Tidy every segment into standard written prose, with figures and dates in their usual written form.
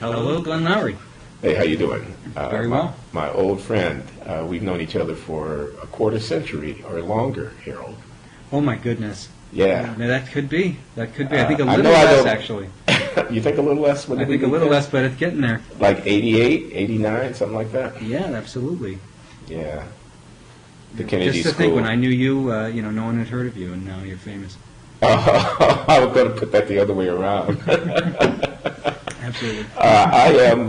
Hello, Glenn Loury. Hey, how you doing? Very well. My old friend. We've known each other for a quarter century or longer, Harold. Oh my goodness. Yeah. Now, that could be. I think a I little know I less, don't- actually. You think a little less? I think a little less, but it's getting there. Like 88, 89, something like that? Yeah, absolutely. Yeah. The Kennedy Just to School. think, when I knew you, no one had heard of you, and now you're famous. I was going to put that the other way around. Absolutely. I am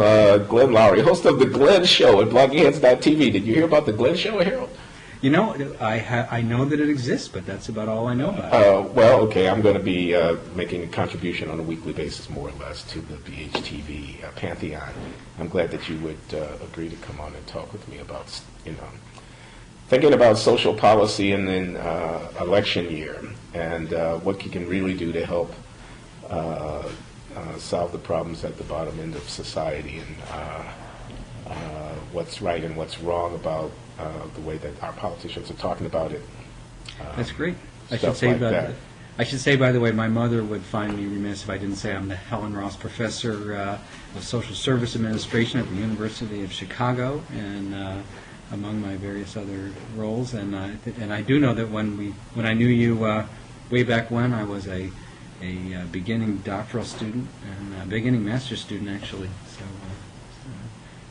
Glenn Loury, host of The Glenn Show at bloggingheads.tv. Did you hear about The Glenn Show, Harold? You know, I know that it exists, but that's about all I know about it. Well, okay, I'm going to be making a contribution on a weekly basis, more or less, to the BHTV pantheon. I'm glad that you would agree to come on and talk with me about, thinking about social policy in an election year and what you can really do to help solve the problems at the bottom end of society and what's right and what's wrong about the way that our politicians are talking about it. That's great. I stuff should say like that. I should say, by the way, my mother would find me remiss if I didn't say I'm the Helen Ross Professor of Social Service Administration at the University of Chicago, and among my various other roles. And I do know that when I knew you way back when, I was a beginning doctoral student and a beginning master's student, actually.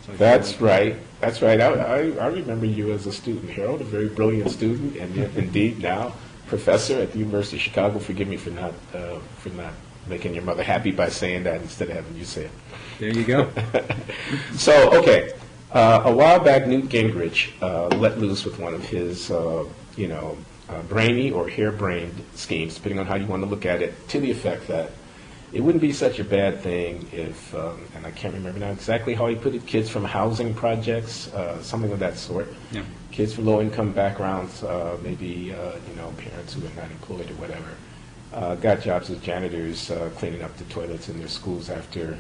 So That's right. That's right. I remember you as a student, Harold, a very brilliant student, and yet indeed now professor at the University of Chicago. Forgive me for not making your mother happy by saying that instead of having you say it. There you go. So, okay, a while back, Newt Gingrich let loose with one of his, brainy or harebrained schemes, depending on how you want to look at it, to the effect that it wouldn't be such a bad thing if, and I can't remember now exactly how he put it, kids from housing projects, something of that sort. Yeah. Kids from low-income backgrounds, maybe, parents who are not employed or whatever, got jobs as janitors, cleaning up the toilets in their schools after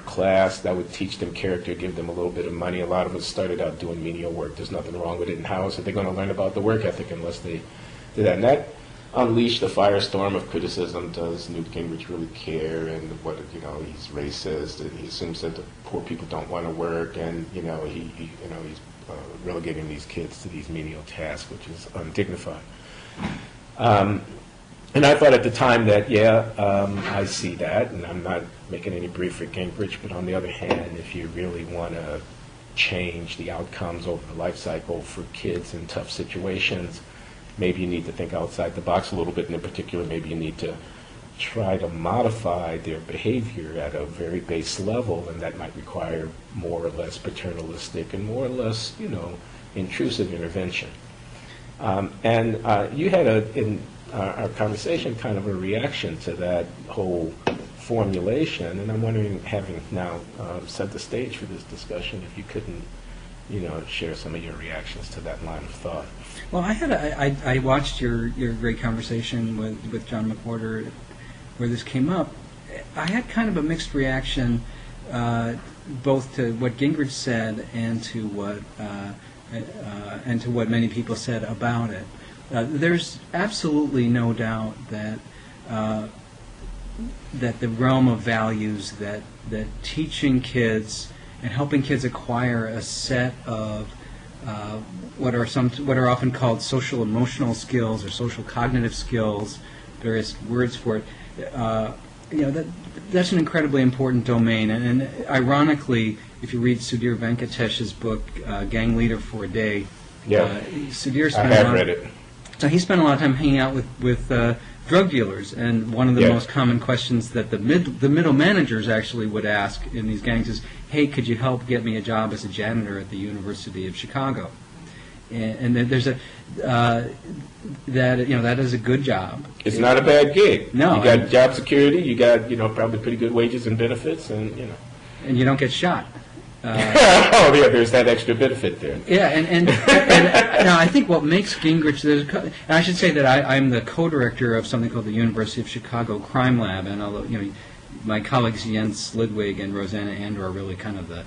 class. That would teach them character, give them a little bit of money. A lot of us started out doing menial work. There's nothing wrong with it. And how is it they're going to learn about the work ethic unless they do that? And that unleashed a firestorm of criticism. Does Newt Gingrich really care? And what, he's racist, and he assumes that the poor people don't want to work, and he's relegating these kids to these menial tasks, which is undignified. And I thought at the time that, I see that, and I'm not making any brief for Gingrich, but on the other hand, if you really want to change the outcomes over the life cycle for kids in tough situations, maybe you need to think outside the box a little bit, and in particular, maybe you need to try to modify their behavior at a very base level, and that might require more or less paternalistic and more or less, intrusive intervention. And you had in our conversation kind of a reaction to that whole formulation, and I'm wondering, having now set the stage for this discussion, if you couldn't, share some of your reactions to that line of thought. Well, I watched your great conversation with John McWhorter where this came up. I had kind of a mixed reaction both to what Gingrich said and to what many people said about it. There's absolutely no doubt that the realm of values that teaching kids and helping kids acquire a set of what are often called social emotional skills or social cognitive skills, various words for it. That's an incredibly important domain. And ironically, if you read Sudhir Venkatesh's book, Gang Leader for a Day, Sudhir spent I have read it. So he spent a lot of time hanging out with drug dealers, and one of the most common questions that the middle managers actually would ask in these gangs is, "Hey, could you help get me a job as a janitor at the University of Chicago?" And there's that is a good job. It's not a bad gig. No, you got job security. You got probably pretty good wages and benefits, and and you don't get shot. There's that extra benefit there. Yeah, and now I think what makes Gingrich, and I should say that I'm the co-director of something called the University of Chicago Crime Lab, and although my colleagues Jens Lidwig and Rosanna Andor are really kind of the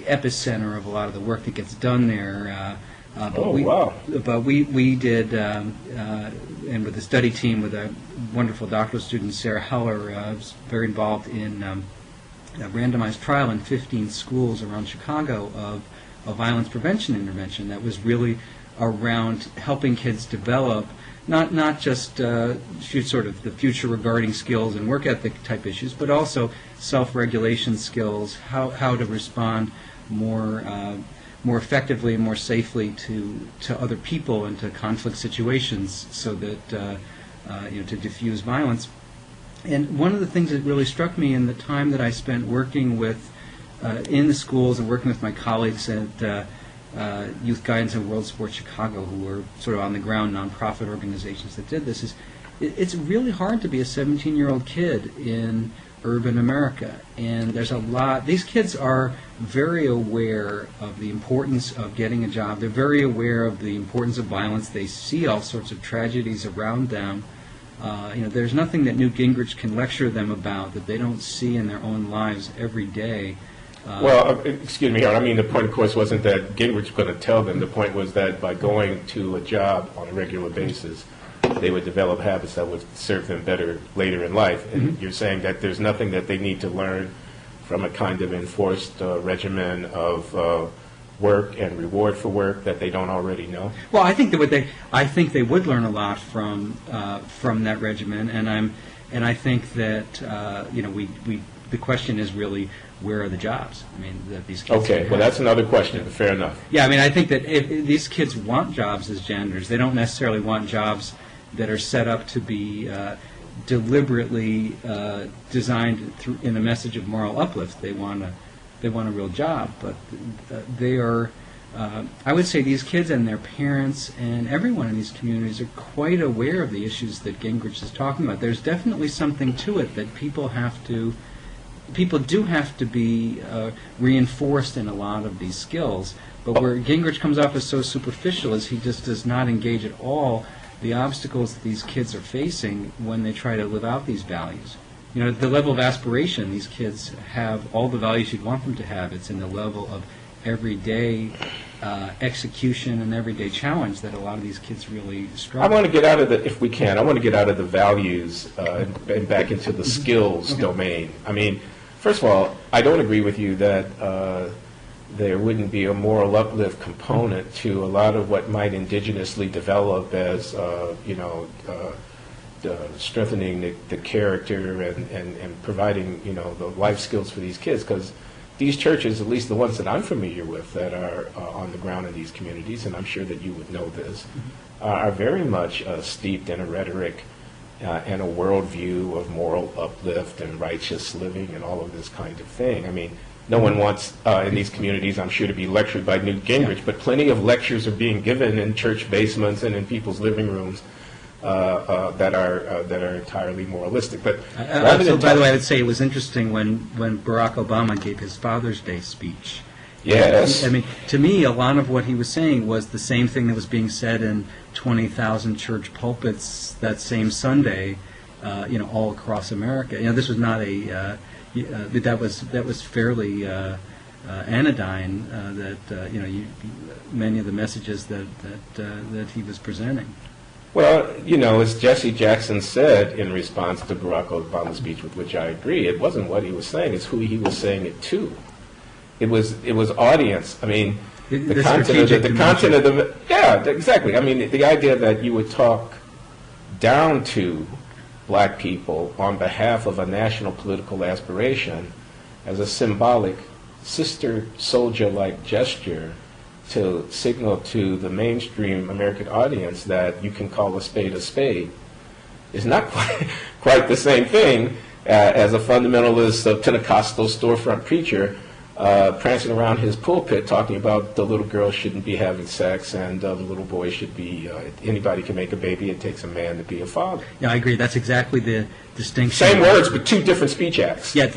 epicenter of a lot of the work that gets done there. But we did, and with the study team with a wonderful doctoral student, Sarah Heller, was very involved in a randomized trial in 15 schools around Chicago of violence prevention intervention that was really around helping kids develop not just sort of the future regarding skills and work ethic type issues, but also self-regulation skills, how to respond more effectively and more safely to other people and to conflict situations, so that to diffuse violence. And one of the things that really struck me in the time that I spent working with in the schools and working with my colleagues at Youth Guidance and World Sports Chicago, who were sort of on-the-ground nonprofit organizations that did this, is it's really hard to be a 17-year-old kid in urban America. And there's a lot, these kids are very aware of the importance of getting a job. They're very aware of the importance of violence. They see all sorts of tragedies around them. There's nothing that Newt Gingrich can lecture them about that they don't see in their own lives every day. Well, excuse me, Harold. I mean, the point, of course, wasn't that Gingrich was going to tell them. The point was that by going to a job on a regular basis, they would develop habits that would serve them better later in life. And you're saying that there's nothing that they need to learn from a kind of enforced regimen of work and reward for work that they don't already know? Well, I think they would learn a lot from that regimen, and I think that the question is really, where are the jobs? I mean, that these kids. Okay, well, that's another question. Fair enough. Yeah, I mean, I think that if these kids want jobs as janitors, they don't necessarily want jobs that are set up to be deliberately designed in a message of moral uplift. They want a real job, but they are. I would say these kids and their parents and everyone in these communities are quite aware of the issues that Gingrich is talking about. There's definitely something to it that people do have to be reinforced in a lot of these skills. But where Gingrich comes off as so superficial is he just does not engage at all the obstacles that these kids are facing when they try to live out these values. The level of aspiration, these kids have all the values you'd want them to have. It's in the level of everyday execution and everyday challenge that a lot of these kids really struggle. I want to get out of if we can, I want to get out of the values and back into the skills domain. I mean, first of all, I don't agree with you that there wouldn't be a moral uplift component to a lot of what might indigenously develop as, strengthening the character and providing, the life skills for these kids. Because these churches, at least the ones that I'm familiar with that are on the ground in these communities, and I'm sure that you would know this, are very much steeped in a rhetoric and a worldview of moral uplift and righteous living and all of this kind of thing. I mean, no one wants in these communities, I'm sure, to be lectured by Newt Gingrich, but plenty of lectures are being given in church basements and in people's living rooms that are entirely moralistic. But by the way, I would say it was interesting when Barack Obama gave his Father's Day speech. Yes. I mean, to me, a lot of what he was saying was the same thing that was being said in 20,000 church pulpits that same Sunday, all across America. This was not that was fairly anodyne. Many of the messages that he was presenting. Well, as Jesse Jackson said in response to Barack Obama's speech, with which I agree, it wasn't what he was saying; it's who he was saying it to. It was audience. I mean, the content of the yeah, exactly. I mean, the idea that you would talk down to black people on behalf of a national political aspiration as a symbolic sister soldier-like gesture to signal to the mainstream American audience that you can call a spade is not quite the same thing as a fundamentalist Pentecostal storefront preacher prancing around his pulpit talking about the little girl shouldn't be having sex and the little boy should be, anybody can make a baby, it takes a man to be a father. Yeah, I agree. That's exactly the distinction. Same words, but two different speech acts. Yeah,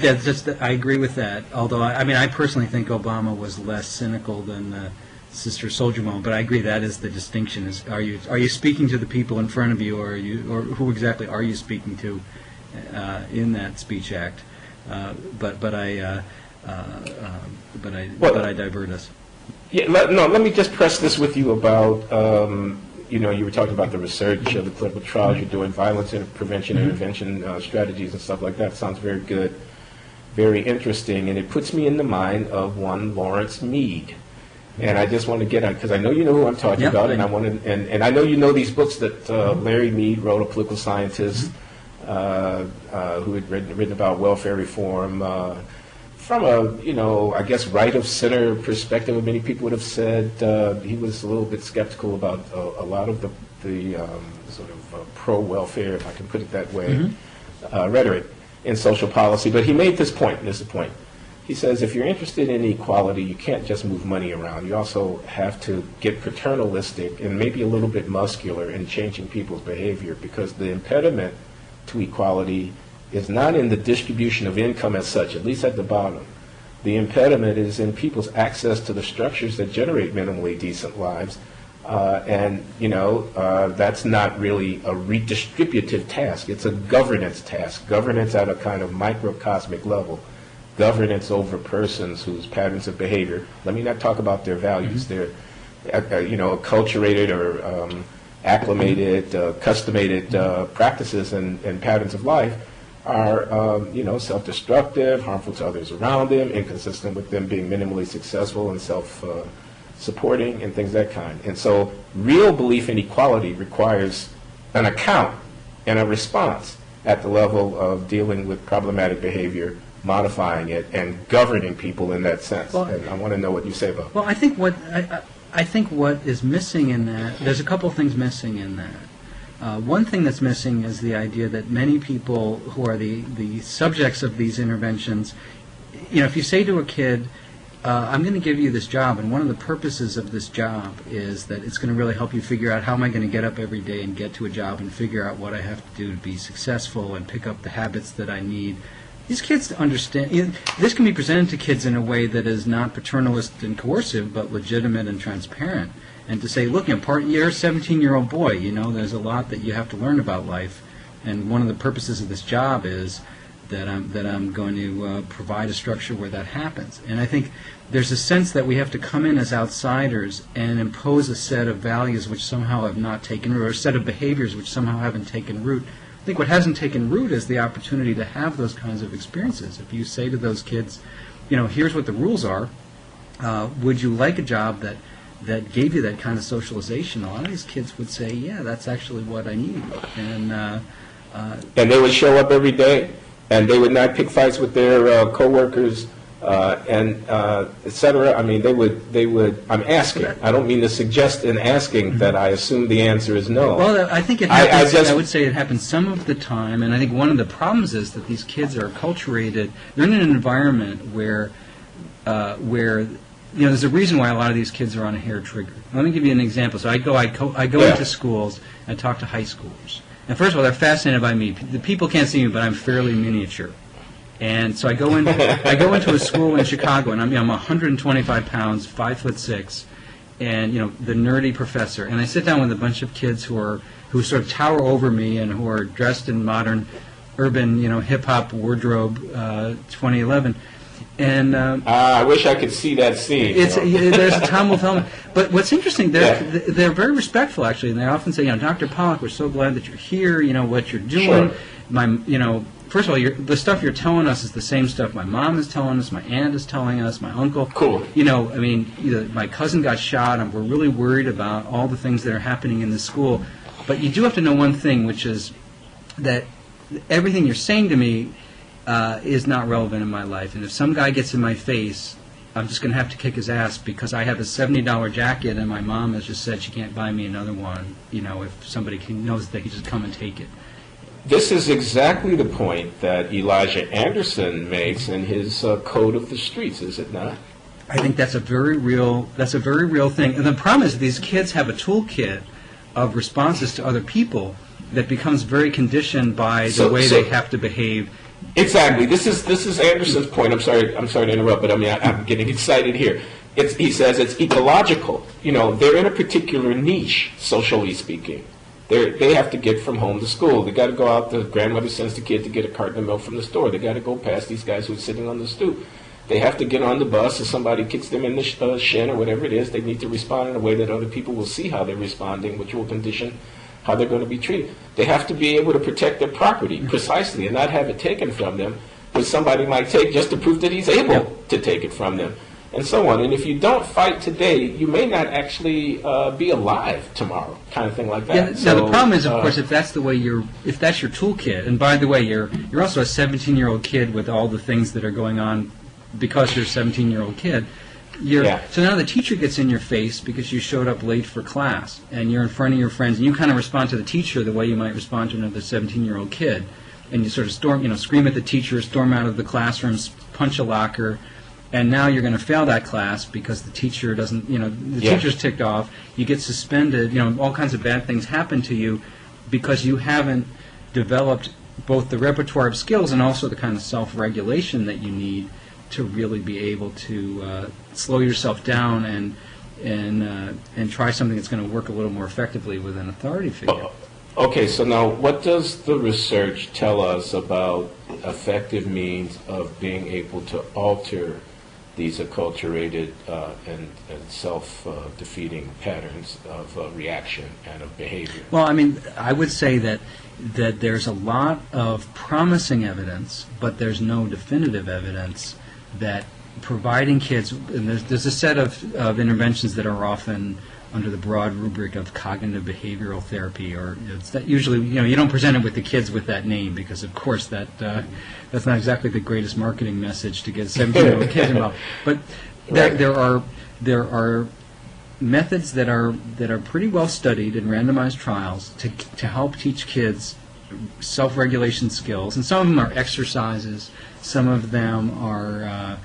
I agree with that. Although, I personally think Obama was less cynical than Sister Soldier moment, but I agree that is the distinction. Is are you speaking to the people in front of you, or who exactly are you speaking to in that speech act? But I divert us. Yeah, let me just press this with you about you were talking about the research of the clinical trials you're doing, violence and prevention, intervention strategies and stuff like that. Sounds very good. very interesting, and it puts me in the mind of one Lawrence Mead. And I just want to get on, because I know you know who I'm talking about, and I want to, and I know you know these books that Larry Mead wrote, a political scientist who had written about welfare reform from a, I guess, right of center perspective. Many people would have said he was a little bit skeptical about a lot of the sort of pro-welfare, if I can put it that way, rhetoric in social policy. But he made this point, and this is the point. He says, if you're interested in equality, you can't just move money around. You also have to get paternalistic and maybe a little bit muscular in changing people's behavior, because the impediment to equality is not in the distribution of income as such, at least at the bottom. The impediment is in people's access to the structures that generate minimally decent lives. That's not really a redistributive task. It's a governance task, governance at a kind of microcosmic level. Governance over persons whose patterns of behavior, let me not talk about their values, their, acculturated or acclimated, customated practices and patterns of life are, self-destructive, harmful to others around them, inconsistent with them being minimally successful and self-supporting and things of that kind. And so real belief in equality requires an account and a response at the level of dealing with problematic behavior, modifying it, and governing people in that sense. Well, and I want to know what you say about that. Well, I think what is missing in that, there's a couple things missing in that. One thing that's missing is the idea that many people who are the subjects of these interventions, if you say to a kid, I'm going to give you this job, and one of the purposes of this job is that it's going to really help you figure out how am I going to get up every day and get to a job and figure out what I have to do to be successful and pick up the habits that I need. These kids understand, this can be presented to kids in a way that is not paternalist and coercive, but legitimate and transparent. And to say, look, you're a 17-year-old boy, there's a lot that you have to learn about life. And one of the purposes of this job is that I'm going to provide a structure where that happens. And I think there's a sense that we have to come in as outsiders and impose a set of values which somehow have not taken root, or a set of behaviors which somehow haven't taken root. I think what hasn't taken root is the opportunity to have those kinds of experiences. If you say to those kids, here's what the rules are, would you like a job that gave you that kind of socialization? A lot of these kids would say, yeah, that's actually what I need. And they would show up every day, and they would not pick fights with their coworkers, and et cetera. I mean, they would. I'm asking. I don't mean to suggest in asking that I assume the answer is no. Well, I think it happens. I would say it happens some of the time, and I think one of the problems is that these kids are acculturated. They're in an environment where there's a reason why a lot of these kids are on a hair trigger. Let me give you an example. So I go into schools and talk to high schoolers. And first of all, they're fascinated by me. The people can't see me, but I'm fairly miniature. And so I go into a school in Chicago, and I'm 125 pounds, 5'6", and the nerdy professor. And I sit down with a bunch of kids who sort of tower over me and who are dressed in modern, urban, hip hop wardrobe, 2011. And I wish I could see that scene. There's a Tom Wolfe element. But what's interesting, they're very respectful actually, and they often say, Dr. Pollack, we're so glad that you're here. What you're doing. Sure. First of all, the stuff you're telling us is the same stuff my mom is telling us, my aunt is telling us, my uncle. Cool. My cousin got shot, and we're really worried about all the things that are happening in the school. But you do have to know one thing, which is that everything you're saying to me is not relevant in my life. And if some guy gets in my face, I'm just going to have to kick his ass because I have a $70 jacket, and my mom has just said she can't buy me another one. If somebody knows that they can just come and take it. This is exactly the point that Elijah Anderson makes in his Code of the Streets, is it not? I think that's a very real thing. And the problem is these kids have a toolkit of responses to other people that becomes very conditioned by the way they have to behave. Exactly. This is Anderson's point. I'm sorry to interrupt, but I'm getting excited here. He says it's ecological. They're in a particular niche, socially speaking. They have to get from home to school. They got to go out. The grandmother sends the kid to get a carton of milk from the store. They got to go past these guys who are sitting on the stoop. They have to get on the bus. If somebody kicks them in the shin or whatever it is, they need to respond in a way that other people will see how they're responding, which will condition how they're going to be treated. They have to be able to protect their property precisely and not have it taken from them. which somebody might take just to prove that he's able to take it from them, and so on. And if you don't fight today, you may not actually be alive tomorrow, kind of thing like that. Yeah, so, now the problem is, of course, if that's the way if that's your toolkit, and by the way, you're also a 17-year-old kid with all the things that are going on because you're a 17-year-old kid. So now the teacher gets in your face because you showed up late for class, and you're in front of your friends, and you kind of respond to the teacher the way you might respond to another 17-year-old kid, and you sort of scream at the teacher, storm out of the classrooms, punch a locker, and now you're going to fail that class because the teacher doesn't, teacher's ticked off, you get suspended, all kinds of bad things happen to you because you haven't developed both the repertoire of skills and also the kind of self-regulation that you need to really be able to slow yourself down and try something that's going to work a little more effectively with an authority figure. Okay, so now what does the research tell us about effective means of being able to alter these acculturated and self-defeating patterns of reaction and of behavior? Well, I mean, I would say that there's a lot of promising evidence, but there's no definitive evidence that providing kids, and there's a set of interventions that are often under the broad rubric of cognitive behavioral therapy, or it's that usually, you don't present it with the kids with that name because, of course, that's not exactly the greatest marketing message to get 17-year-old kids involved. But there are methods that are pretty well studied in randomized trials to help teach kids self-regulation skills, and some of them are exercises, some of them are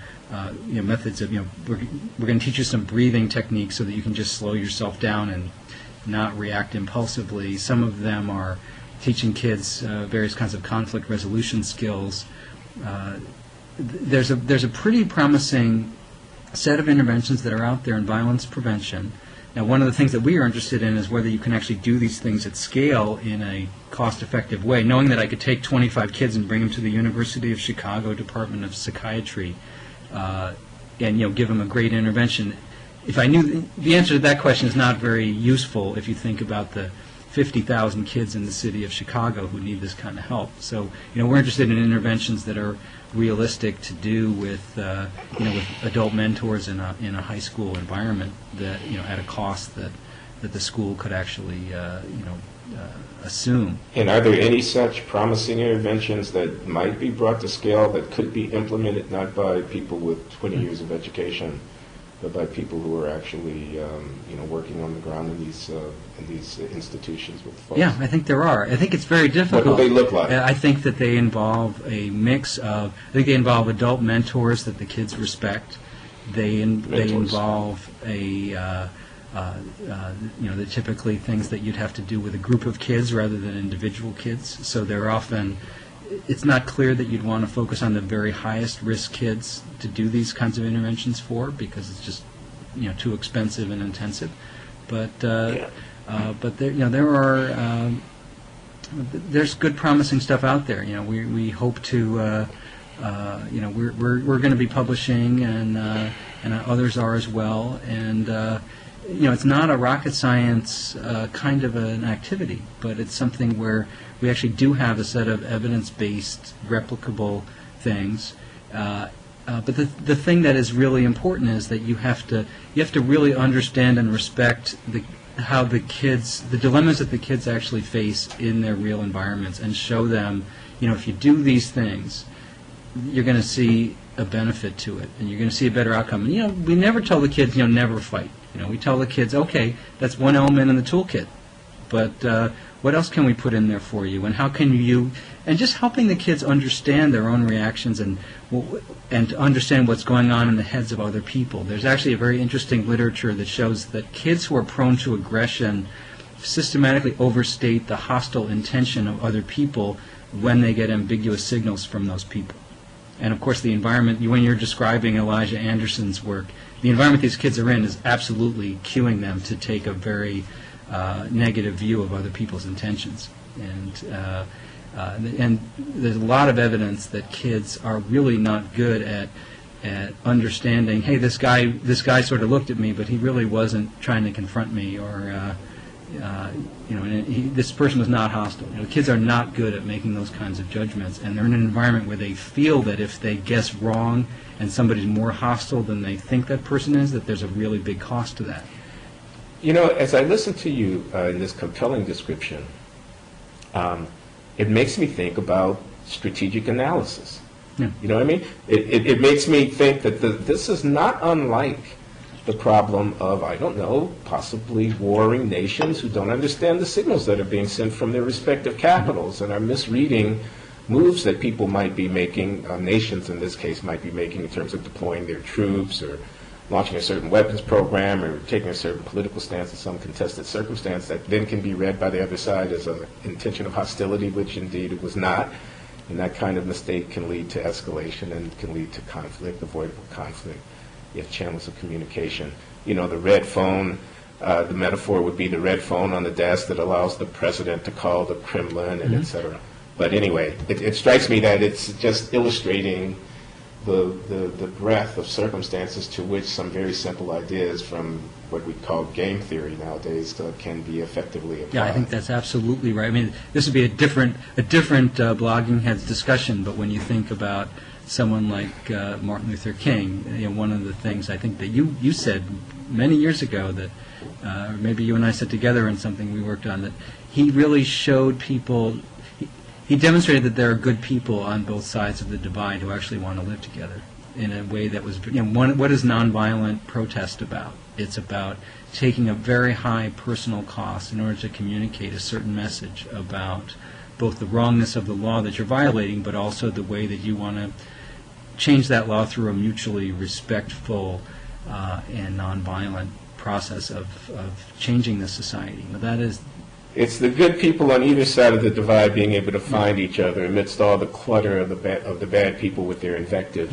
methods of, we're going to teach you some breathing techniques so that you can just slow yourself down and not react impulsively. Some of them are teaching kids various kinds of conflict resolution skills. There's a pretty promising set of interventions that are out there in violence prevention. Now, one of the things that we are interested in is whether you can actually do these things at scale in a cost-effective way. Knowing that I could take 25 kids and bring them to the University of Chicago Department of Psychiatry and give them a great intervention. If I knew the answer to that question is not very useful if you think about the 50,000 kids in the city of Chicago who need this kind of help. So, we're interested in interventions that are realistic to do with, with adult mentors in a high school environment that, at a cost that the school could actually, assume. And are there any such promising interventions that might be brought to scale that could be implemented not by people with 20 years of education, but by people who are actually, working on the ground in these institutions with folks? Yeah, I think there are. I think it's very difficult. What do they look like? I think that they involve a mix of. I think they involve adult mentors that the kids respect. They involve they're typically things that you'd have to do with a group of kids rather than individual kids. So they're often. It's not clear that you'd want to focus on the very highest risk kids to do these kinds of interventions for, because it's just too expensive and intensive. But there are there's good promising stuff out there. We hope to we're going to be publishing, and others are as well, and it's not a rocket science kind of an activity, but it's something where we actually do have a set of evidence-based, replicable things. But the thing that is really important is that you have to really understand and respect the dilemmas that the kids actually face in their real environments, and show them, if you do these things, you're going to see a benefit to it, and you're going to see a better outcome. And, we never tell the kids, never fight. We tell the kids, okay, that's one element in the toolkit, but what else can we put in there for you, and how can you, and just helping the kids understand their own reactions and to understand what's going on in the heads of other people. There's actually a very interesting literature that shows that kids who are prone to aggression systematically overstate the hostile intention of other people when they get ambiguous signals from those people. And of course the environment, when you're describing Elijah Anderson's work, the environment these kids are in is absolutely cueing them to take a very negative view of other people's intentions. And there's a lot of evidence that kids are really not good at understanding, hey, this guy sort of looked at me, but he really wasn't trying to confront me, or this person was not hostile. Kids are not good at making those kinds of judgments, and they're in an environment where they feel that if they guess wrong and somebody's more hostile than they think that person is, that there's a really big cost to that. As I listen to you in this compelling description, it makes me think about strategic analysis. Yeah. You know what I mean? It makes me think that this is not unlike the problem of, I don't know, possibly warring nations who don't understand the signals that are being sent from their respective capitals and are misreading moves that people might be making, nations in this case might be making in terms of deploying their troops or launching a certain weapons program or taking a certain political stance in some contested circumstance that then can be read by the other side as an intention of hostility, which indeed it was not. And that kind of mistake can lead to escalation and can lead to conflict, avoidable conflict, if channels of communication. The red phone, the metaphor would be the red phone on the desk that allows the president to call the Kremlin, and et cetera. But anyway, it strikes me that it's just illustrating the breadth of circumstances to which some very simple ideas from what we call game theory nowadays can be effectively applied. Yeah, I think that's absolutely right. I mean, this would be a different blogging heads discussion, but when you think about someone like Martin Luther King, one of the things I think that you said many years ago that, or maybe you and I sat together in something we worked on, that he really showed people. He demonstrated that there are good people on both sides of the divide who actually want to live together in a way that was, what is nonviolent protest about? It's about taking a very high personal cost in order to communicate a certain message about both the wrongness of the law that you're violating, but also the way that you want to change that law through a mutually respectful and nonviolent process of changing the society. That is. It's the good people on either side of the divide being able to find each other amidst all the clutter of the bad people with their invective.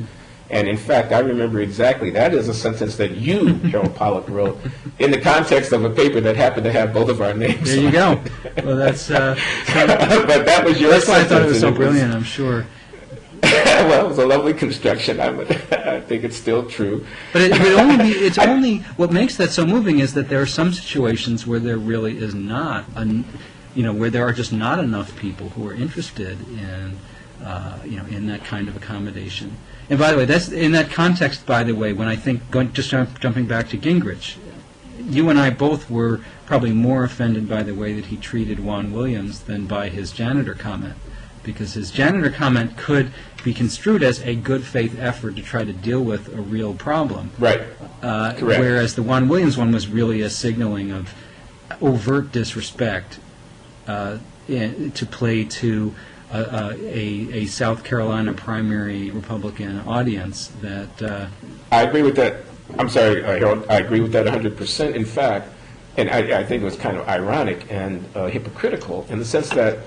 And in fact, I remember exactly, that is a sentence that you, Harold Pollack, wrote in the context of a paper that happened to have both of our names. There you go. Well, that's. But that was your That's why I thought it was so sentence, brilliant, I'm sure. Well, it was a lovely construction. I think it's still true. But it would only be, it's only, what makes that so moving is that there are some situations where there really is not, where there are just not enough people who are interested in, in that kind of accommodation. And by the way, that's in that context, by the way, when I think, jumping back to Gingrich, you and I both were probably more offended by the way that he treated Juan Williams than by his janitor comment, because his janitor comment could be construed as a good faith effort to try to deal with a real problem. Right. Correct. Whereas the Juan Williams one was really a signaling of overt disrespect to play to a South Carolina primary Republican audience that... I agree with that. I'm sorry, Harold. I agree with that 100%. In fact, and I think it was kind of ironic and hypocritical in the sense that,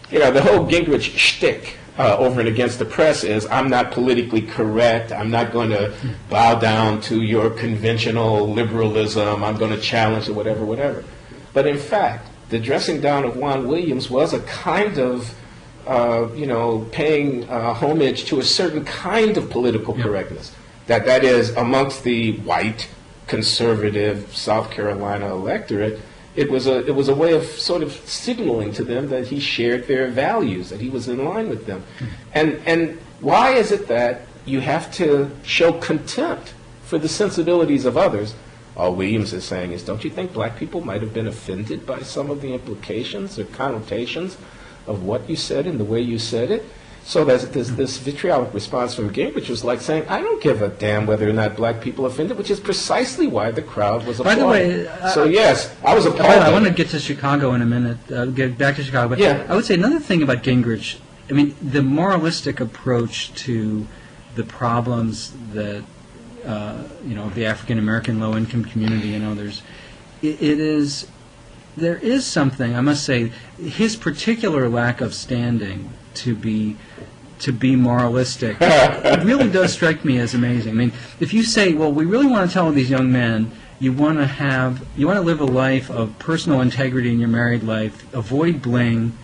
the whole Gingrich shtick over and against the press is, I'm not politically correct, I'm not going to bow down to your conventional liberalism, I'm going to challenge it, whatever. But in fact, the dressing down of Juan Williams was a kind of, paying homage to a certain kind of political correctness. That is, amongst the white, conservative South Carolina electorate, it was a way of sort of signaling to them that he shared their values, that he was in line with them. And why is it that you have to show contempt for the sensibilities of others? All Williams is saying is, don't you think black people might have been offended by some of the implications or connotations of what you said and the way you said it? So there's this vitriolic response from Gingrich was like saying, I don't give a damn whether or not black people are offended, which is precisely why the crowd was applauding. By the way... so yes, I was appalled. I want to get to Chicago in a minute, get back to Chicago, but yeah. I would say another thing about Gingrich, I mean, the moralistic approach to the problems that, of the African-American low-income community and others, there is something, I must say, his particular lack of standing to be moralistic, it really does strike me as amazing. I mean, if you say, well, we really want to tell these young men, you want to live a life of personal integrity in your married life, avoid bling,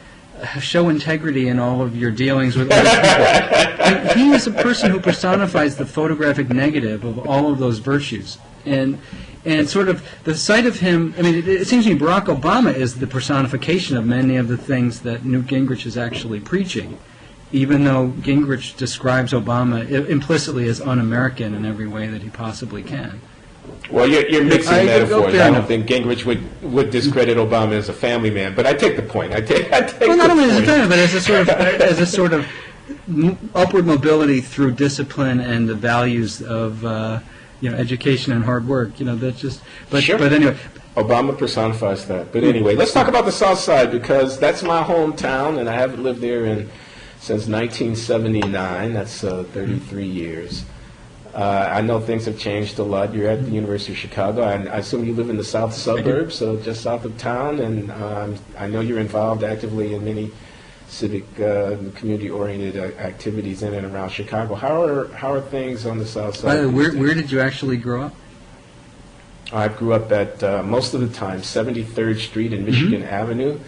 show integrity in all of your dealings with other people. And he is a person who personifies the photographic negative of all of those virtues. And And sort of the sight of him, I mean, it seems to me Barack Obama is the personification of many of the things that Newt Gingrich is actually preaching, even though Gingrich describes Obama implicitly as un-American in every way that he possibly can. Well, you're mixing metaphors. I don't think think Gingrich would discredit Obama as a family man, but I take the point. I take well, not the only as a point. family, but as a sort of upward mobility through discipline and the values of education and hard work. That's just. Sure. But anyway. Obama personifies that. But anyway, let's talk about the South Side, because that's my hometown, and I haven't lived there since 1979. That's 33 years. I know things have changed a lot. You're at the University of Chicago. I assume you live in the south suburbs, so just south of town, and I know you're involved actively in many civic, community-oriented activities in and around Chicago. How are things on the south side? By the way, where did you actually grow up? I grew up at, most of the time, 73rd Street and Michigan Avenue,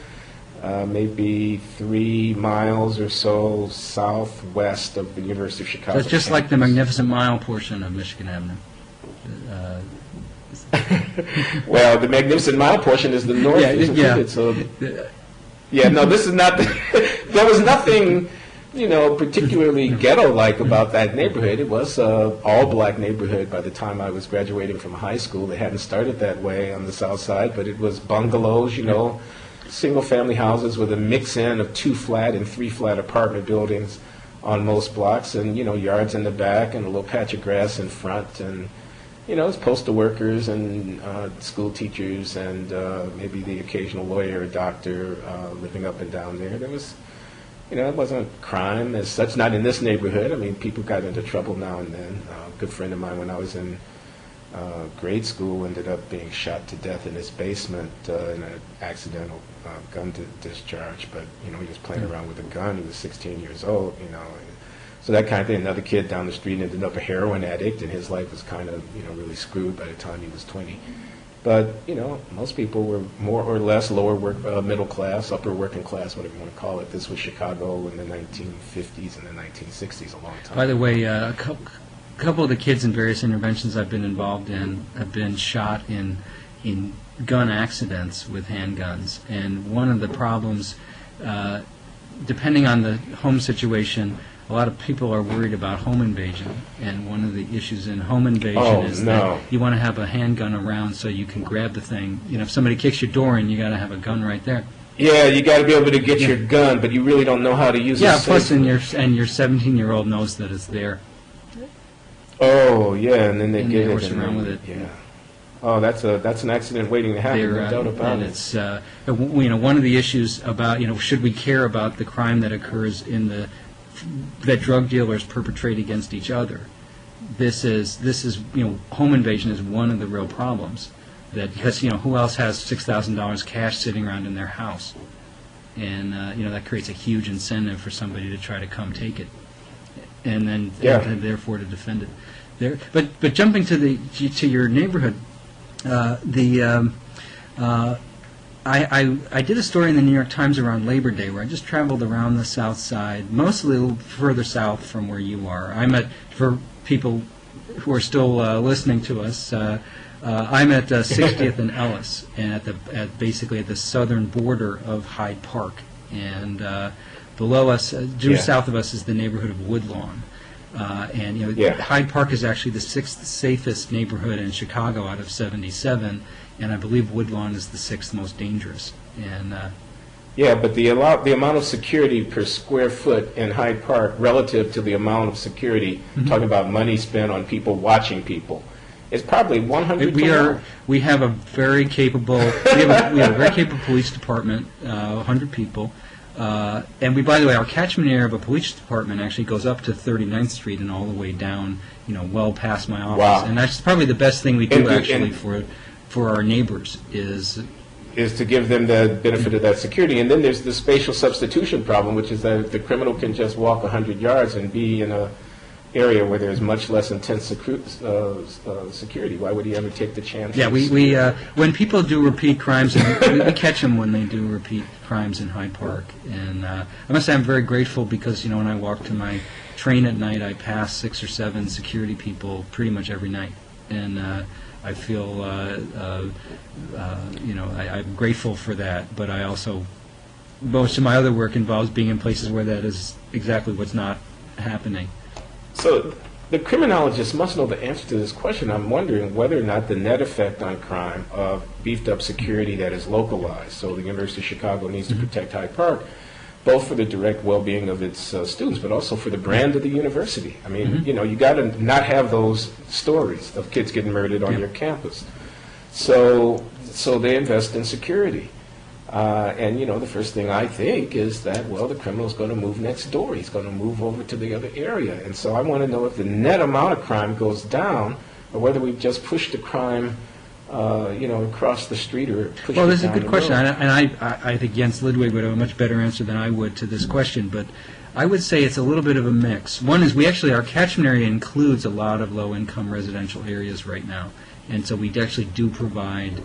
maybe 3 miles or so southwest of the University of Chicago. So it's just like the Magnificent Mile portion of Michigan Avenue. Well, the Magnificent Mile portion is the north, isn't it? So, no, this is not. There was nothing, particularly ghetto-like about that neighborhood. It was an all-black neighborhood by the time I was graduating from high school. They hadn't started that way on the south side, but it was bungalows, single-family houses with a mix-in of 2-flat and 3-flat apartment buildings on most blocks, and yards in the back and a little patch of grass in front, and it's postal workers and school teachers and maybe the occasional lawyer or doctor living up and down there. There was, it wasn't crime as such, not in this neighborhood. I mean, people got into trouble now and then. A good friend of mine, when I was in grade school, ended up being shot to death in his basement in an accidental gun discharge. But, he was playing around with a gun. He was 16 years old, So that kind of thing. Another kid down the street ended up a heroin addict, and his life was kind of, really screwed by the time he was 20. But, most people were more or less lower middle class, upper working class, whatever you want to call it. This was Chicago in the 1950s and the 1960s, a long time. By the way, a couple of the kids in various interventions I've been involved in have been shot in gun accidents with handguns. And one of the problems, depending on the home situation, a lot of people are worried about home invasion, and one of the issues in home invasion is that you want to have a handgun around so you can grab the thing. If somebody kicks your door in, you got to have a gun right there. Yeah, you got to be able to get your gun, but you really don't know how to use it. Yeah, plus your 17-year-old knows that it's there. Oh, yeah, and then they get it horse around with it. Yeah. Oh, that's an accident waiting to happen. No doubt about it. It's one of the issues about should we care about the crime that occurs that drug dealers perpetrate against each other. This is home invasion is one of the real problems, because who else has $6,000 cash sitting around in their house, and that creates a huge incentive for somebody to try to come take it, and then and therefore to defend it. But jumping to your neighborhood, I did a story in the New York Times around Labor Day where I just traveled around the South Side, mostly a little further south from where you are. For people who are still listening to us, I'm at 60th and Ellis, and basically at the southern border of Hyde Park. And below us, due south of us, is the neighborhood of Woodlawn. Hyde Park is actually the 6th safest neighborhood in Chicago out of 77. And I believe Woodlawn is the 6th most dangerous. And but the amount of security per square foot in Hyde Park relative to the amount of security, talking about money spent on people watching people, is probably 100 to 1. We have a very capable we have a very capable police department, 100 people. And by the way, our catchment area of a police department actually goes up to 39th Street and all the way down, well past my office. Wow. And that's probably the best thing we do for our neighbors is to give them the benefit of that security. And then there's the spatial substitution problem, which is that if the criminal can just walk 100 yards and be in an area where there's much less intense security, why would he ever take the chance? Yeah, we when people do repeat crimes, and we catch them when they do repeat crimes in Hyde Park. And I must say I'm very grateful because, when I walk to my train at night, I pass 6 or 7 security people pretty much every night. and I feel I'm grateful for that. But I also, most of my other work involves being in places where that is exactly what's not happening. So the criminologist must know the answer to this question. I'm wondering whether or not the net effect on crime of beefed up security that is localized. So the University of Chicago needs to protect Hyde Park, both for the direct well-being of its students, but also for the brand of the university. I mean, you got to not have those stories of kids getting murdered on your campus. So they invest in security. And the first thing I think is that, well, the criminal's going to move next door. He's going to move over to the other area. And so I want to know if the net amount of crime goes down, or whether we've just pushed the crime, across the street or pushed it down. Well, this is a good the question, road. and I think Jens Lidwig would have a much better answer than I would to this question. But I would say it's a little bit of a mix. One is our catchment area includes a lot of low-income residential areas right now, and so we actually do provide.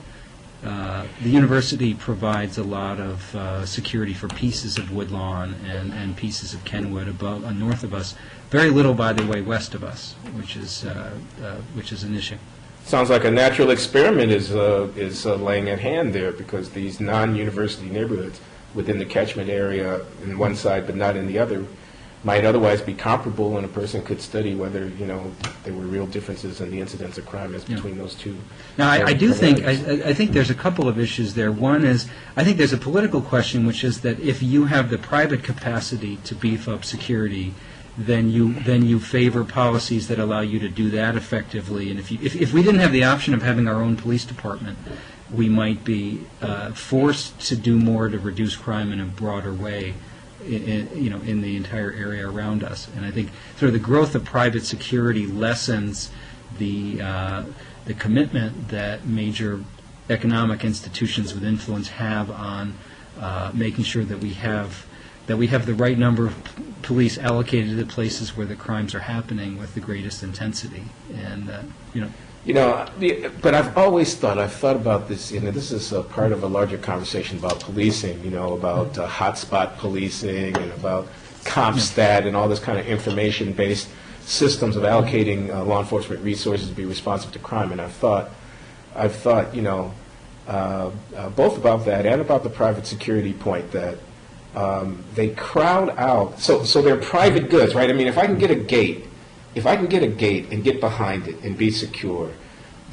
The university provides a lot of security for pieces of Woodlawn and pieces of Kenwood above, north of us. Very little, by the way, west of us, which is an issue. Sounds like a natural experiment is laying at hand there, because these non-university neighborhoods within the catchment area in one side but not in the other might otherwise be comparable, and a person could study whether there were real differences in the incidence of crime as between those two. Now, I think there's a couple of issues there. One is, I think there's a political question, which is that if you have the private capacity to beef up security, then you favor policies that allow you to do that effectively. And if we didn't have the option of having our own police department, we might be forced to do more to reduce crime in a broader way. In the entire area around us, and I think sort of the growth of private security lessens the commitment that major economic institutions with influence have on making sure that we have the right number of police allocated to the places where the crimes are happening with the greatest intensity, and but I've thought about this, this is a part of a larger conversation about policing, about hotspot policing and about CompStat and all this kind of information-based systems of allocating law enforcement resources to be responsive to crime. And I've thought, both about that and about the private security point that they crowd out, so they're private goods, right? I mean, if I can get a gate and get behind it and be secure,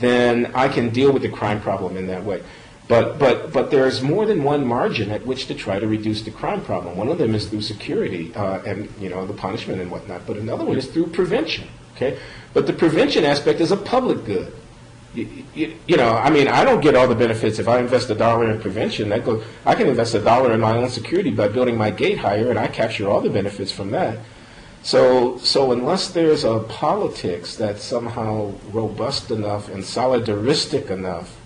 then I can deal with the crime problem in that way. But there's more than one margin at which to try to reduce the crime problem. One of them is through security and the punishment and whatnot. But another one is through prevention. Okay, but the prevention aspect is a public good. I don't get all the benefits if I invest $1 in prevention. I can invest $1 in my own security by building my gate higher, and I capture all the benefits from that. So unless there's a politics that's somehow robust enough and solidaristic enough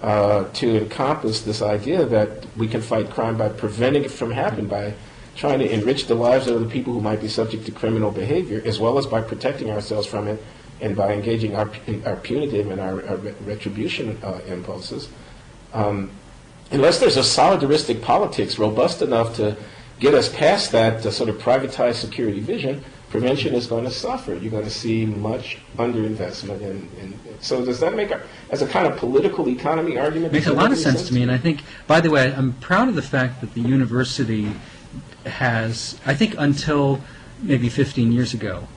to encompass this idea that we can fight crime by preventing it from happening, by trying to enrich the lives of the people who might be subject to criminal behavior, as well as by protecting ourselves from it and by engaging our punitive and our retribution impulses, unless there's a solidaristic politics robust enough to get us past that sort of privatized security vision, prevention is going to suffer. You're going to see much underinvestment. So does that make, as a kind of political economy argument? Makes a lot of sense to me. And I think, by the way, I'm proud of the fact that the university has, I think until maybe 15 years ago,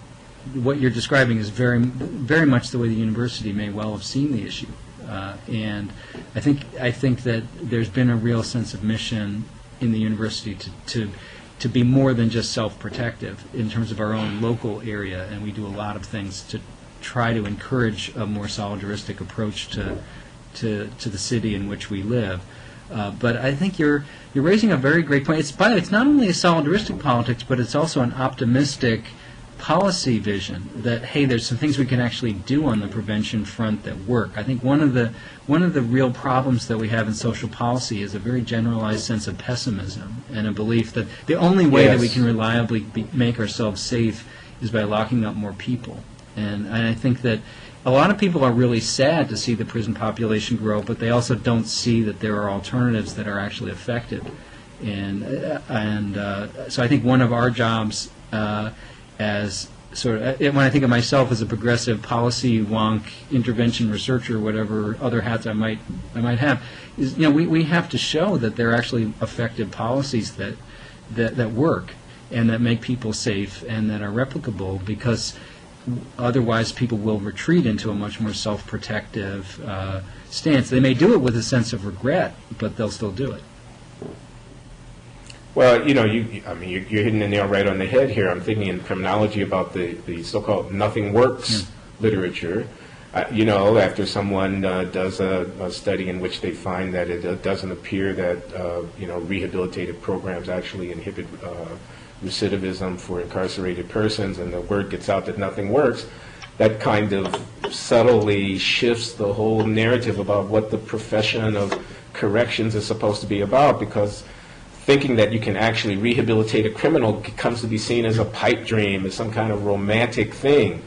what you're describing is very, very much the way the university may well have seen the issue. And I think that there's been a real sense of mission in the university to be more than just self-protective in terms of our own local area, and we do a lot of things to try to encourage a more solidaristic approach to the city in which we live. But I think you're raising a very great point. It's not only a solidaristic politics, but it's also an optimistic policy vision that, hey, there's some things we can actually do on the prevention front that work. I think one of the real problems that we have in social policy is a very generalized sense of pessimism and a belief that the only way that we can reliably make ourselves safe is by locking up more people. And I think that a lot of people are really sad to see the prison population grow, but they also don't see that there are alternatives that are actually effective. And so I think one of our jobs as when I think of myself as a progressive policy wonk, intervention researcher, whatever other hats I might have, is we have to show that there are actually effective policies that work and that make people safe and that are replicable, because otherwise people will retreat into a much more self-protective stance. They may do it with a sense of regret, but they'll still do it. Well, you're hitting the nail right on the head here. I'm thinking in criminology about the so-called nothing works literature. After someone does a study in which they find that it doesn't appear that, rehabilitative programs actually inhibit recidivism for incarcerated persons, and the word gets out that nothing works, that kind of subtly shifts the whole narrative about what the profession of corrections is supposed to be about, because thinking that you can actually rehabilitate a criminal comes to be seen as a pipe dream, as some kind of romantic thing,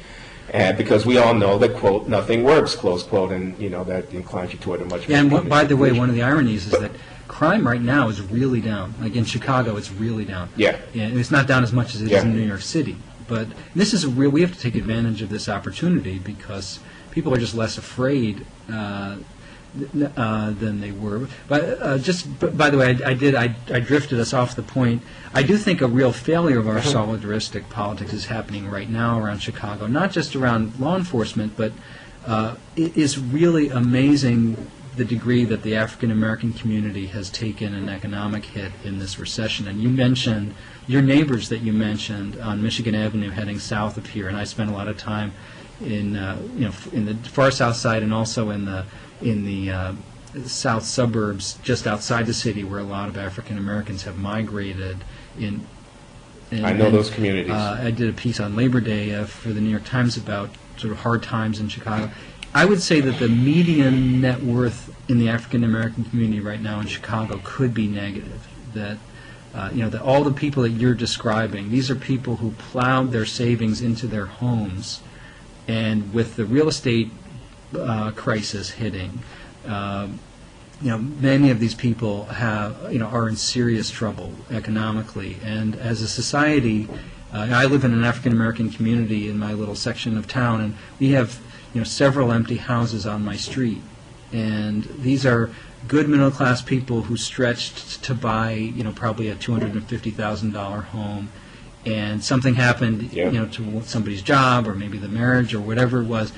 because we all know that, quote, nothing works, close quote, and that inclines you toward a much more... And by the way, one of the ironies is that crime right now is really down. Like in Chicago, it's really down. Yeah. And it's not down as much as it is in New York City. But this is we have to take advantage of this opportunity, because people are just less afraid than they were. But by the way, I drifted us off the point. I do think a real failure of our solidaristic politics is happening right now around Chicago, not just around law enforcement, but it is really amazing the degree that the African American community has taken an economic hit in this recession. And you mentioned your neighbors that you mentioned on Michigan Avenue heading south of here, and I spent a lot of time in in the far south side and also in the south suburbs just outside the city, where a lot of African Americans have migrated in. I know those communities. I did a piece on Labor Day for the New York Times about sort of hard times in Chicago. I would say that the median net worth in the African American community right now in Chicago could be negative. That that all the people that you're describing, these are people who plowed their savings into their homes, and with the real estate crisis hitting, many of these people are in serious trouble economically. And as a society, I live in an African American community in my little section of town, and we have several empty houses on my street, and these are good middle class people who stretched to buy probably a $250,000 home, and something happened to somebody's job or maybe the marriage or whatever it was,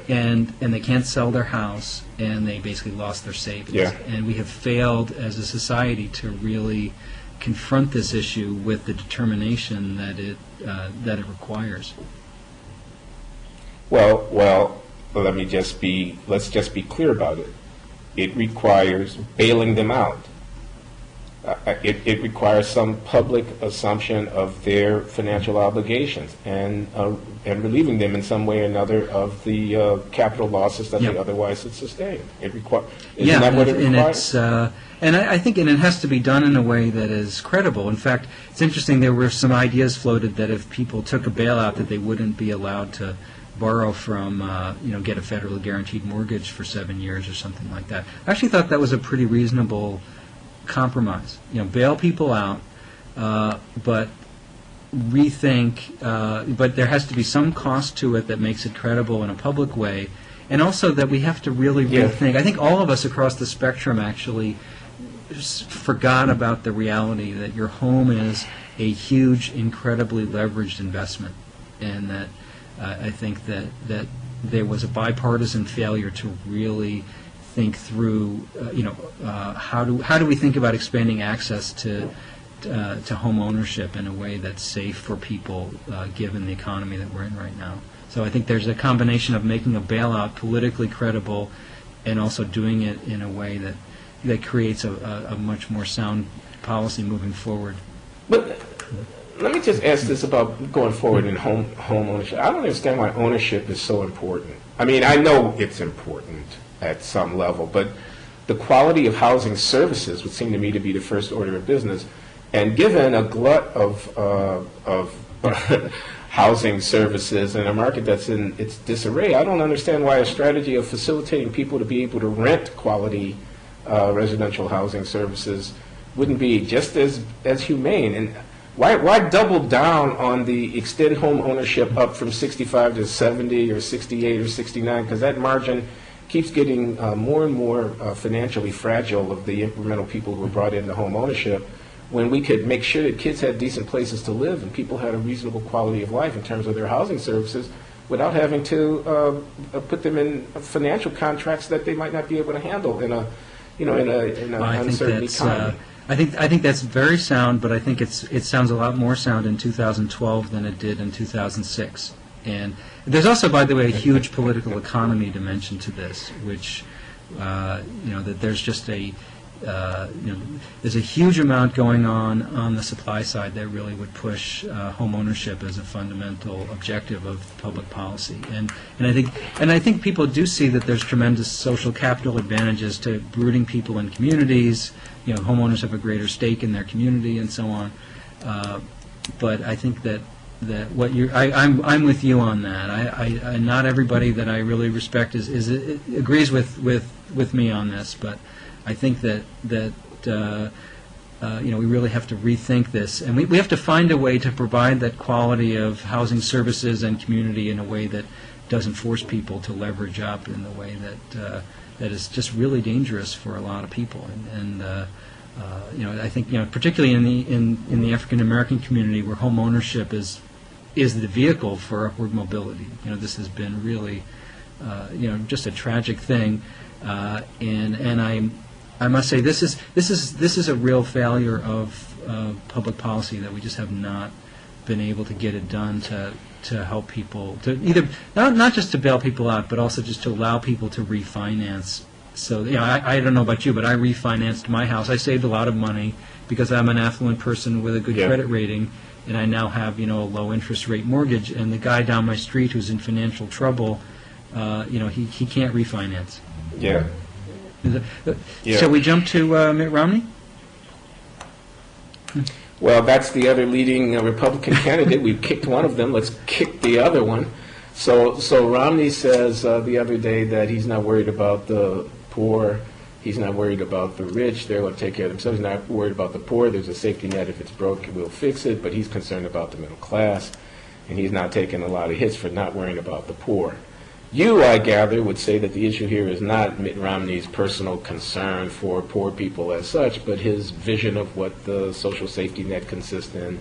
and they can't sell their house, and they basically lost their savings. And we have failed as a society to really confront this issue with the determination that it requires. Well, let's just be clear about it. It requires bailing them out. It requires some public assumption of their financial obligations and relieving them in some way or another of the capital losses that they otherwise would sustain. Isn't that what it requires? And I think it has to be done in a way that is credible. In fact, it's interesting, there were some ideas floated that if people took a bailout, that they wouldn't be allowed to borrow from, get a federally guaranteed mortgage for 7 years or something like that. I actually thought that was a pretty reasonable compromise. Bail people out, but rethink, but there has to be some cost to it that makes it credible in a public way, and also that we have to really rethink. I think all of us across the spectrum actually forgot about the reality that your home is a huge, incredibly leveraged investment, and that I think that there was a bipartisan failure to really think through, how do we think about expanding access to home ownership in a way that's safe for people, given the economy that we're in right now. So I think there's a combination of making a bailout politically credible and also doing it in a way that creates a much more sound policy moving forward. But let me just ask this about going forward in home ownership. I don't understand why ownership is so important. I mean, I know it's important at some level, but the quality of housing services would seem to me to be the first order of business. And given a glut of housing services in a market that's in its disarray, I don't understand why a strategy of facilitating people to be able to rent quality residential housing services wouldn't be just as humane. And Why double down on the extend home ownership up from 65 to 70 or 68 or 69? Because that margin keeps getting more and more financially fragile of the incremental people who are brought into home ownership, when we could make sure that kids had decent places to live and people had a reasonable quality of life in terms of their housing services without having to put them in financial contracts that they might not be able to handle in a uncertain economy. I think that's very sound, but I think it sounds a lot more sound in 2012 than it did in 2006. And there's also, by the way, a huge political economy dimension to this, which that there's just there's a huge amount going on the supply side that really would push home ownership as a fundamental objective of public policy. And I think people do see that there's tremendous social capital advantages to rooting people in communities. Homeowners have a greater stake in their community and so on. But I think that what I'm with you on that. I not everybody that I really respect agrees with me on this, but I think that we really have to rethink this, and we have to find a way to provide that quality of housing services and community in a way that doesn't force people to leverage up in the way that is just really dangerous for a lot of people. And I think particularly in the African American community, where home ownership is the vehicle for upward mobility. This has been really just a tragic thing, and I must say this is a real failure of public policy, that we just have not been able to get it done to help people, to either not just to bail people out, but also just to allow people to refinance. So I don't know about you, but I refinanced my house. I saved a lot of money because I'm an affluent person with a good credit rating, and I now have a low interest rate mortgage. And the guy down my street who's in financial trouble, he can't refinance. Yeah. Shall we jump to Mitt Romney? Well, that's the other leading Republican candidate. We've kicked one of them. Let's kick the other one. So Romney says the other day that he's not worried about the poor. He's not worried about the rich. They're going to take care of themselves. He's not worried about the poor. There's a safety net. If it's broke, we'll fix it. But he's concerned about the middle class, and he's not taking a lot of hits for not worrying about the poor. You, I gather, would say that the issue here is not Mitt Romney's personal concern for poor people as such, but his vision of what the social safety net consists in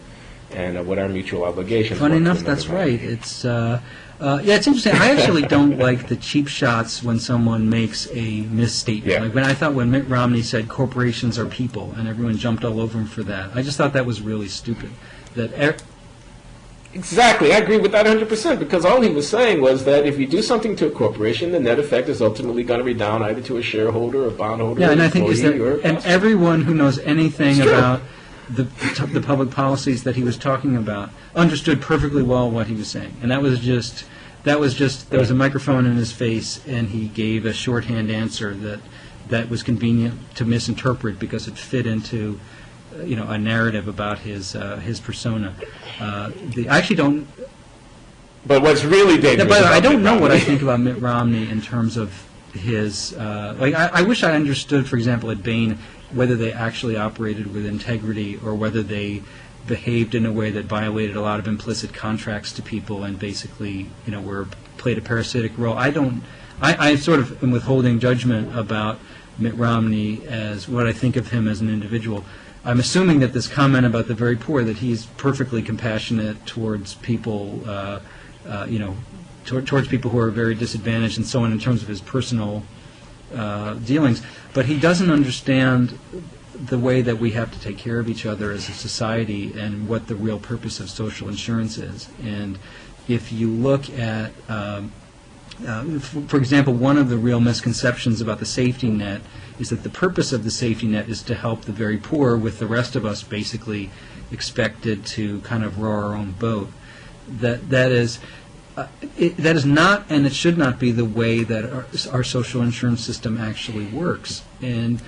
and what our mutual obligations are. Funny enough, that's right. It's it's interesting. I actually don't like the cheap shots when someone makes a misstatement. Yeah. Like I thought when Mitt Romney said corporations are people, and everyone jumped all over him for that. I just thought that was really stupid. Exactly. I agree with that 100%, because all he was saying was that if you do something to a corporation, the net effect is ultimately going to be down either to a shareholder, a bondholder, and I think and everyone who knows anything about the public policies that he was talking about understood perfectly well what he was saying, and there was a microphone in his face, and he gave a shorthand answer that was convenient to misinterpret because it fit into a narrative about his persona. I actually don't. But what's really dangerous? But I don't know what I think about Mitt Romney in terms of his. I wish I understood, for example, at Bain, whether they actually operated with integrity or whether they behaved in a way that violated a lot of implicit contracts to people and basically, played a parasitic role. I sort of am withholding judgment about Mitt Romney as what I think of him as an individual. I'm assuming that this comment about the very poor, that he's perfectly compassionate towards people, towards people who are very disadvantaged and so on in terms of his personal dealings. But he doesn't understand the way that we have to take care of each other as a society and what the real purpose of social insurance is. And if you look at, for example, one of the real misconceptions about the safety net is that the purpose of the safety net is to help the very poor, with the rest of us basically expected to kind of row our own boat. That is not, and it should not be, the way that our social insurance system actually works. And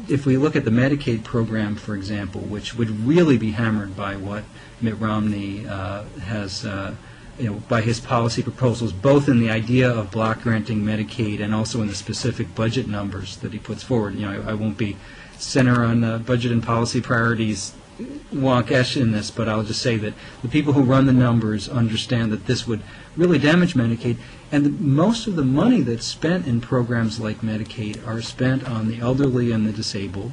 if we look at the Medicaid program, for example, which would really be hammered by what Mitt Romney has, by his policy proposals, both in the idea of block granting Medicaid and also in the specific budget numbers that he puts forward. I won't be center on budget and policy priorities Wonk-esh in this, but I'll just say that the people who run the numbers understand that this would really damage Medicaid, and most of the money that's spent in programs like Medicaid are spent on the elderly and the disabled,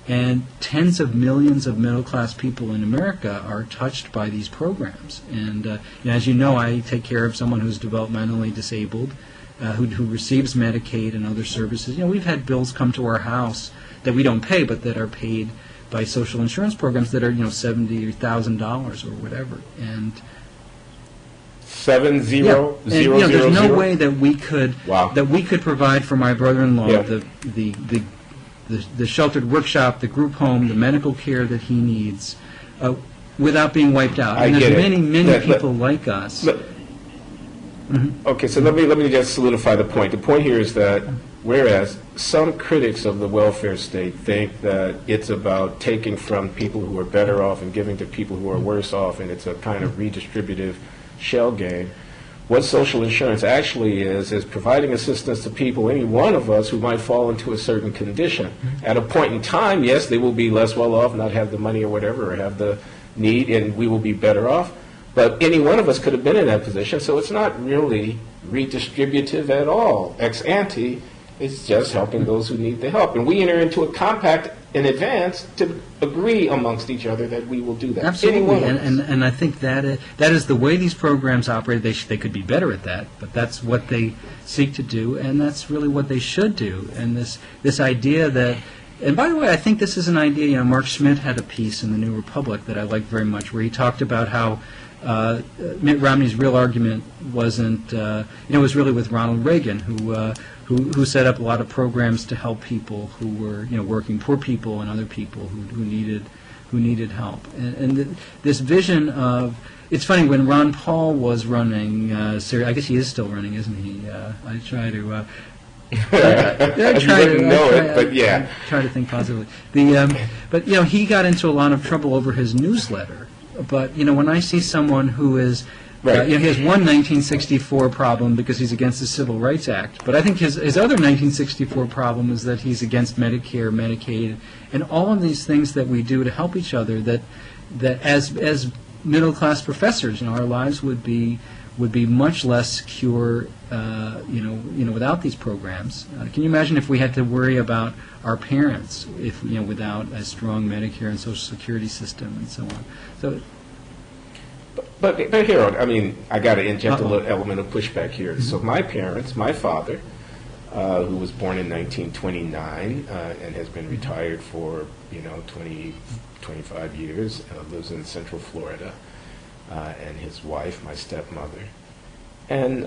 and tens of millions of middle-class people in America are touched by these programs. And as you know, I take care of someone who's developmentally disabled, who receives Medicaid and other services. We've had bills come to our house that we don't pay, but that are paid by social insurance programs that are, $70,000 or whatever. And 70 yeah, and, zero, there's no 0? way that we could Wow. provide for my brother-in-law Yeah. the sheltered workshop, the group home, the medical care that he needs, without being wiped out. I And get there's it. many people like us. Okay, so let me just solidify the point. The point here is that whereas some critics of the welfare state think that it's about taking from people who are better off and giving to people who are worse off, and it's a kind of redistributive shell game, what social insurance actually is providing assistance to people, any one of us, who might fall into a certain condition. At a point in time, yes, they will be less well off, not have the money or whatever, or have the need, and we will be better off. But any one of us could have been in that position, so it's not really redistributive at all. Ex ante, it's just helping those who need the help. And we enter into a compact in advance to agree amongst each other that we will do that. Absolutely, Any one of us. and I think that is the way these programs operate. They could be better at that, but that's what they seek to do, and that's really what they should do. And this idea that, and by the way, I think this is an idea, Mark Schmidt had a piece in the New Republic that I liked very much, where he talked about how Mitt Romney's real argument wasn't, was really with Ronald Reagan, who set up a lot of programs to help people who were, working poor people and other people who needed help. And this vision of, it's funny, when Ron Paul was running, I guess he is still running, isn't he? I try to. Try to think positively. But he got into a lot of trouble over his newsletter. But when I see someone who is, Right. he has one 1964 problem because he's against the Civil Rights Act. But I think his other 1964 problem is that he's against Medicare, Medicaid, and all of these things that we do to help each other. That as middle class professors, our lives would be much less secure, without these programs. Can you imagine if we had to worry about our parents without a strong Medicare and Social Security system and so on? So. But Harold, I got to inject a little element of pushback here. Mm-hmm. So my parents, my father, who was born in 1929 and has been retired for 25 years, lives in Central Florida, and his wife, my stepmother, and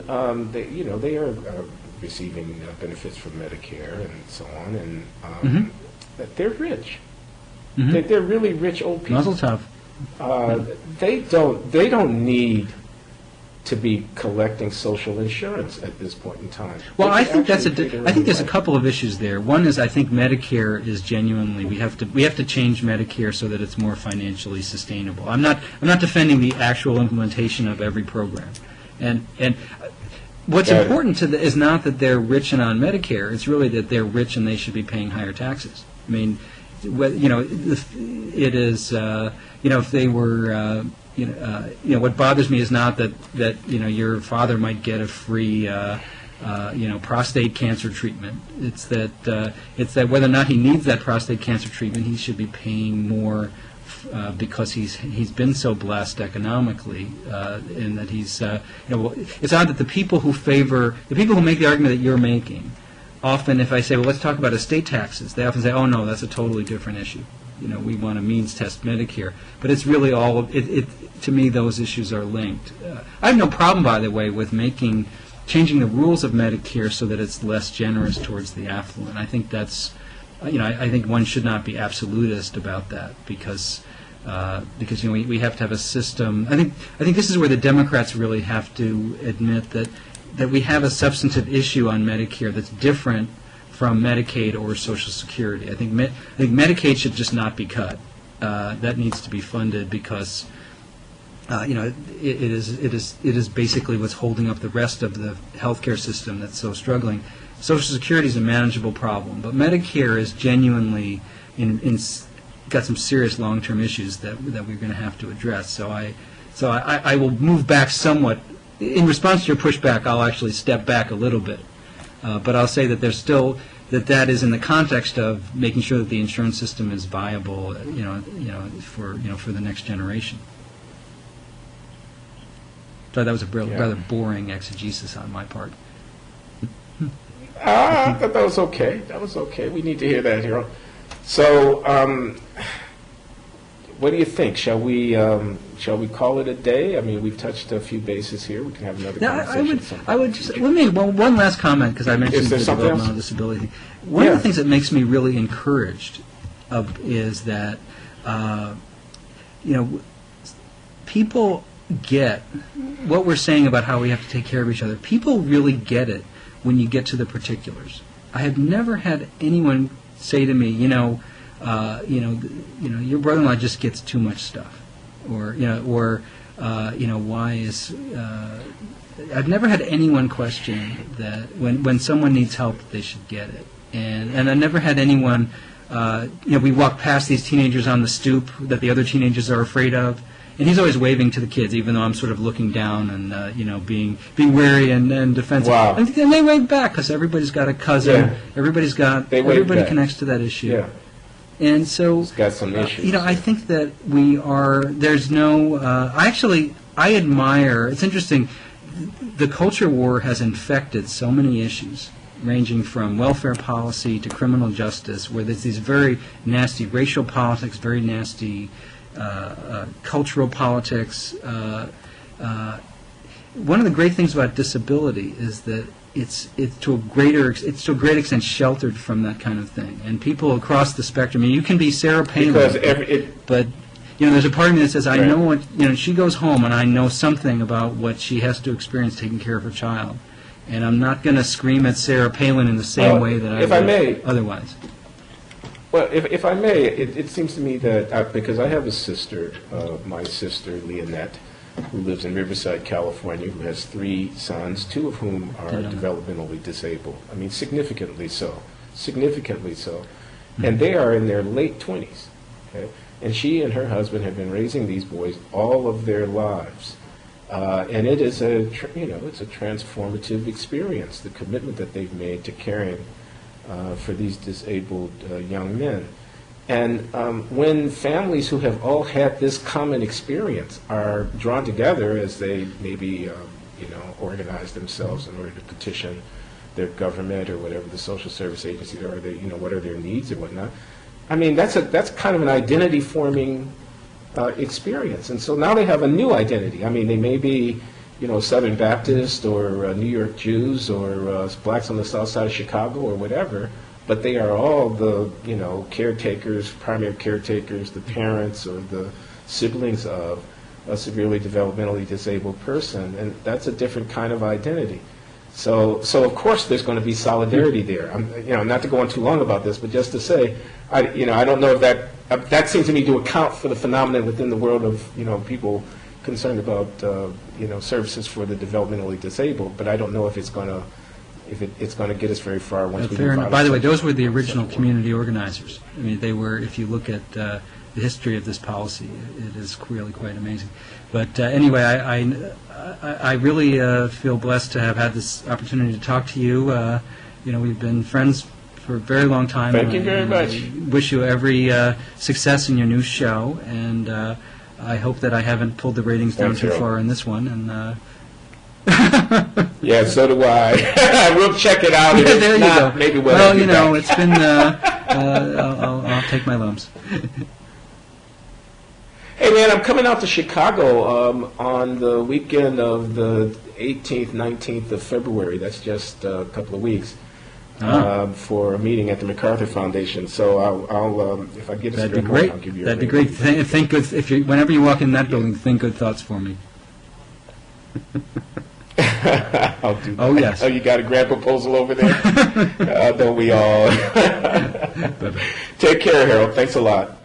they are receiving benefits from Medicare and so on, and that they're rich. Mm-hmm. They're really rich old people. Mazel tov. They don't need to be collecting social insurance at this point in time. Well, I think there's a couple of issues there. One is I think Medicare is genuinely we have to change Medicare so that it's more financially sustainable. I'm not defending the actual implementation of every program, and what's important is not that they're rich and on Medicare. It's really that they're rich and they should be paying higher taxes. It is. If they were, what bothers me is not that your father might get a free, prostate cancer treatment. It's that whether or not he needs that prostate cancer treatment, he should be paying more because he's been so blessed economically, in that he's, it's odd that the people who make the argument that you're making, often if I say, well, let's talk about estate taxes, they often say, oh no, that's a totally different issue. We want to means test Medicare, but it's really all. To me, those issues are linked. I have no problem, by the way, with changing the rules of Medicare so that it's less generous towards the affluent. I think that's, I think one should not be absolutist about that because we have to have a system. I think this is where the Democrats really have to admit that we have a substantive issue on Medicare that's different from Medicaid or Social Security. I think Medicaid should just not be cut. That needs to be funded because it is basically what's holding up the rest of the healthcare system that's so struggling. Social Security is a manageable problem, but Medicare is genuinely got some serious long-term issues that we're going to have to address. So I will move back somewhat. In response to your pushback, I'll actually step back a little bit. But I'll say that there's still that is in the context of making sure that the insurance system is viable, for the next generation. So that was a rather boring exegesis on my part. I thought that was okay. That was okay. We need to hear that, Harold. So, what do you think? Shall we call it a day? I mean, we've touched a few bases here. We can have another conversation. I would just let me one last comment, because I mentioned the developmental disability. One of the things that makes me really encouraged is that people get what we're saying about how we have to take care of each other. People really get it when you get to the particulars. I have never had anyone say to me, your brother-in-law just gets too much stuff, or why is. I've never had anyone question that when someone needs help, they should get it, and I never had anyone. We walk past these teenagers on the stoop that the other teenagers are afraid of. And he's always waving to the kids, even though I'm sort of looking down and being wary and defensive. Wow. And they wave back because everybody's got a cousin. Yeah. Everybody connects to that issue. Yeah. And so, it's got some issues. I think that we are. There's no. I admire. It's interesting. The culture war has infected so many issues, ranging from welfare policy to criminal justice, where there's these very nasty racial politics, very nasty. Cultural politics. One of the great things about disability is that it's to a great extent sheltered from that kind of thing. And people across the spectrum. I mean, you can be Sarah Palin, but there's a part of me that says I know what she goes home and I know something about what she has to experience taking care of her child, and I'm not going to scream at Sarah Palin in the same way that I would otherwise. Well, if I may, it seems to me that, because I have a sister, my sister, Leonette, who lives in Riverside, California, who has 3 sons, 2 of whom are developmentally disabled. I mean, significantly so. And they are in their late 20s. Okay? And she and her husband have been raising these boys all of their lives. And it is it's a transformative experience, the commitment that they've made to caring for these disabled young men. And when families who have all had this common experience are drawn together as they maybe organize themselves in order to petition their government or whatever the social service agency are, what are their needs or whatnot. I mean, that's kind of an identity-forming experience. And so now they have a new identity. I mean, they may be Southern Baptist or New York Jews or blacks on the south side of Chicago or whatever, but they are all the, caretakers, primary caretakers, the parents or the siblings of a severely developmentally disabled person, and that's a different kind of identity. So of course there's going to be solidarity there. Not to go on too long about this, but just to say, I don't know if that seems to me to account for the phenomenon within the world of, people concerned about services for the developmentally disabled, but I don't know if it's going to get us very far once we move out. By the way, those were the original community organizers. I mean, they were. If you look at the history of this policy, it is really quite amazing. But anyway, I really feel blessed to have had this opportunity to talk to you. We've been friends for a very long time. Thank you very much. I wish you every success in your new show, and I hope that I haven't pulled the ratings down too far in this one. And yeah, so do I. We'll check it out. Yeah, there you go. Maybe we'll it's been. I'll take my lumps. Hey, man, I'm coming out to Chicago on the weekend of the 18th, 19th of February. That's just a couple of weeks. For a meeting at the MacArthur Foundation. So I'll if I get a That'd be great. I'll give you. That'd be great. Think good. Whenever you walk in that building, think good thoughts for me. I'll do that. Oh yes. Oh, you got a grant proposal over there? Don't we all? Take care, Harold. Thanks a lot.